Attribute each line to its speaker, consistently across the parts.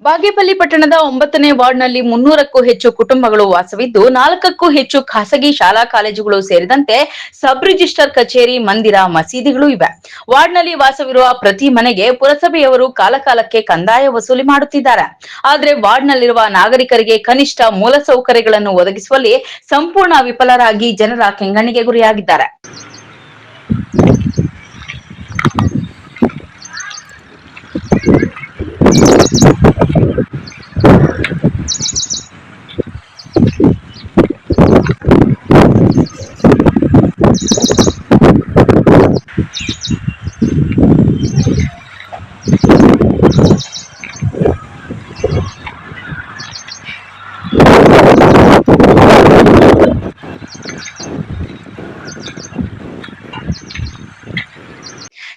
Speaker 1: ಬಾಗೇಪಲ್ಲಿ ಪಟ್ಟಣದ 9ನೇ ವಾರ್ಡ್ನಲ್ಲಿ 300ಕ್ಕೂ ಹೆಚ್ಚು ಕುಟುಂಬಗಳು ವಾಸವಿದ್ದು 4ಕ್ಕೂ ಹೆಚ್ಚು ಖಾಸಗಿ ಶಾಲಾ ಕಾಲೇಜುಗಳು ಸೇರಿದಂತೆ ಸಬ್ ರಿಜಿಸ್ಟರ್ ಕಚೇರಿ, ಮಂದಿರ, ಮಸೀದಿಗಳು ಇವೆ. ವಾರ್ಡ್ನಲ್ಲಿ ವಾಸವಿರುವ ಪ್ರತಿ ಮನೆಗೆ ಪುರಸಭೆಯವರು ಕಾಲಕಾಲಕ್ಕೆ ಕಂದಾಯ ವಸೂಲಿ ಮಾಡುತ್ತಿದ್ದಾರೆ. ಆದರೆ ವಾರ್ಡ್ನಲ್ಲಿರುವ ನಾಗರಿಕರಿಗೆ ಕನಿಷ್ಠ ಮೂಲಸೌಕರ್ಯಗಳನ್ನು ಒದಗಿಸುವಲ್ಲಿ ಸಂಪೂರ್ಣ ವಿಫಲರಾಗಿ ಜನರ ಕೆಂಗಣ್ಣಿಗೆ ಗುರಿಯಾಗಿದ್ದಾರೆ.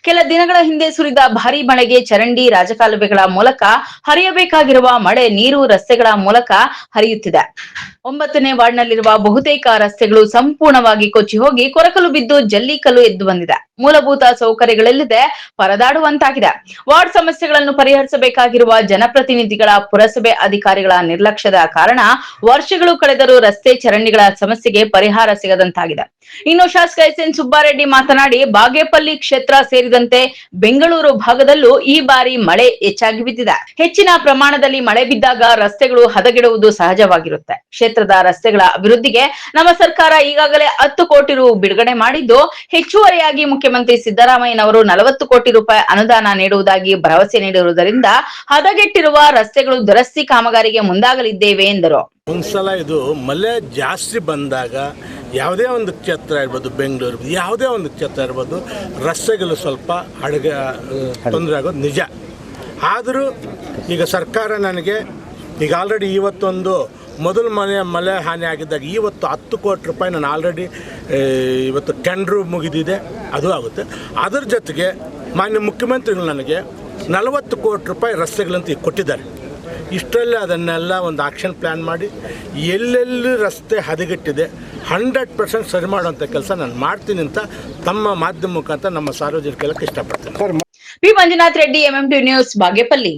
Speaker 1: ಕೆಲ ದಿನಗಳ ಹಿಂದೆ ಸುರಿದ ಭಾರೀ ಮಳೆಗೆ ಚರಂಡಿ, ರಾಜಕಾಲುವೆಗಳ ಮೂಲಕ ಹರಿಯಬೇಕಾಗಿರುವ ಮಳೆ ನೀರು ರಸ್ತೆಗಳ ಮೂಲಕ ಹರಿಯುತ್ತಿದೆ. 9ನೇ ವಾರ್ಡ್ನಲ್ಲಿರುವ ಬಹುತೇಕ ರಸ್ತೆಗಳು ಸಂಪೂರ್ಣವಾಗಿ ಕೊಚ್ಚಿ ಹೋಗಿ ಕೊರಕಲು ಬಿದ್ದು ಜಲ್ಲಿಕಲ್ಲು ಎದ್ದು ಬಂದಿದೆ. ಮೂಲಭೂತ ಸೌಕರ್ಯಗಳಿಲ್ಲದೆ ಪರದಾಡುವಂತಾಗಿದೆ. ವಾರ್ಡ್ ಸಮಸ್ಯೆಗಳನ್ನು ಪರಿಹರಿಸಬೇಕಾಗಿರುವ ಜನಪ್ರತಿನಿಧಿಗಳ, ಪುರಸಭೆ ಅಧಿಕಾರಿಗಳ ನಿರ್ಲಕ್ಷ್ಯದ ಕಾರಣ ವರ್ಷಗಳು ಕಳೆದರೂ ರಸ್ತೆ, ಚರಂಡಿಗಳ ಸಮಸ್ಯೆಗೆ ಪರಿಹಾರ ಸಿಗದಂತಾಗಿದೆ. ಇನ್ನು ಶಾಸಕ ಎಸ್.ಎನ್. ಸುಬ್ಬಾರೆಡ್ಡಿ ಮಾತನಾಡಿ, ಬಾಗೇಪಲ್ಲಿ ಕ್ಷೇತ್ರ ಸೇರಿದಂತೆ ಬೆಂಗಳೂರು ಭಾಗದಲ್ಲೂ ಈ ಬಾರಿ ಮಳೆ ಹೆಚ್ಚಾಗಿ ಬಿದ್ದಿದೆ. ಹೆಚ್ಚಿನ ಪ್ರಮಾಣದಲ್ಲಿ ಮಳೆ ಬಿದ್ದಾಗ ರಸ್ತೆಗಳು ಹದಗೆಡುವುದು ಸಹಜವಾಗಿರುತ್ತೆ. ಕ್ಷೇತ್ರದ ರಸ್ತೆಗಳ ಅಭಿವೃದ್ಧಿಗೆ ನಮ್ಮ ಸರ್ಕಾರ ಈಗಾಗಲೇ 10 ಕೋಟಿ ರು ಬಿಡುಗಡೆ ಮಾಡಿದ್ದು, ಹೆಚ್ಚುವರಿಯಾಗಿ ಮುಖ್ಯಮಂತ್ರಿ ಸಿದ್ದರಾಮಯ್ಯನವರು 40 ಕೋಟಿ ರೂಪಾಯಿ ಅನುದಾನ ನೀಡುವುದಾಗಿ ಭರವಸೆ ನೀಡಿರುವುದರಿಂದ ಹದಗೆಟ್ಟಿರುವ ರಸ್ತೆಗಳು ದುರಸ್ತಿ ಕಾಮಗಾರಿಗೆ ಮುಂದಾಗಲಿದ್ದೇವೆ ಎಂದರು.
Speaker 2: ಒಂದ್ಸಲ ಇದು ಮಳೆ ಜಾಸ್ತಿ ಬಂದಾಗ ಯಾವುದೇ ಒಂದು ಕ್ಷೇತ್ರ ಇರ್ಬೋದು, ಬೆಂಗಳೂರು ಯಾವುದೇ ಒಂದು ಕ್ಷೇತ್ರ ಇರ್ಬೋದು, ರಸ್ತೆಗಳು ಸ್ವಲ್ಪ ತೊಂದರೆ ಆಗೋದು ನಿಜ. ಆದರೂ ಈಗ ಸರ್ಕಾರ ನನಗೆ ಈಗ ಆಲ್ರೆಡಿ ಇವತ್ತೊಂದು ಮೊದಲು ಮಳೆ ಹಾನಿ ಆಗಿದ್ದಾಗ ಇವತ್ತು 10 ಕೋಟಿ ರೂಪಾಯಿ ನಾನು ಆಲ್ರೆಡಿ ಇವತ್ತು ಟೆಂಡ್ರು ಮುಗಿದಿದೆ, ಅದು ಆಗುತ್ತೆ. ಅದರ ಜೊತೆಗೆ ಮಾನ್ಯ ಮುಖ್ಯಮಂತ್ರಿಗಳು ನನಗೆ 40 ಕೋಟಿ ರೂಪಾಯಿ ರಸ್ತೆಗಳಂತ ಕೊಟ್ಟಿದ್ದಾರೆ. ಇಷ್ಟರಲ್ಲೇ ಅದನ್ನೆಲ್ಲ ಒಂದು ಆಕ್ಷನ್ ಪ್ಲ್ಯಾನ್ ಮಾಡಿ ಎಲ್ಲೆಲ್ಲಿ ರಸ್ತೆ ಹದಗೆಟ್ಟಿದೆ 100% ಸರಿ ಮಾಡುವಂಥ ಕೆಲಸ ನಾನು ಮಾಡ್ತೀನಿ ಅಂತ ತಮ್ಮ ಮಾಧ್ಯಮ ಮುಖಾಂತರ ನಮ್ಮ ಸಾರ್ವಜನಿಕರಿಗೆ ಇಷ್ಟಪಡ್ತೀನಿ.
Speaker 1: P. Manjunath Reddy, MMT news, Bagepalli.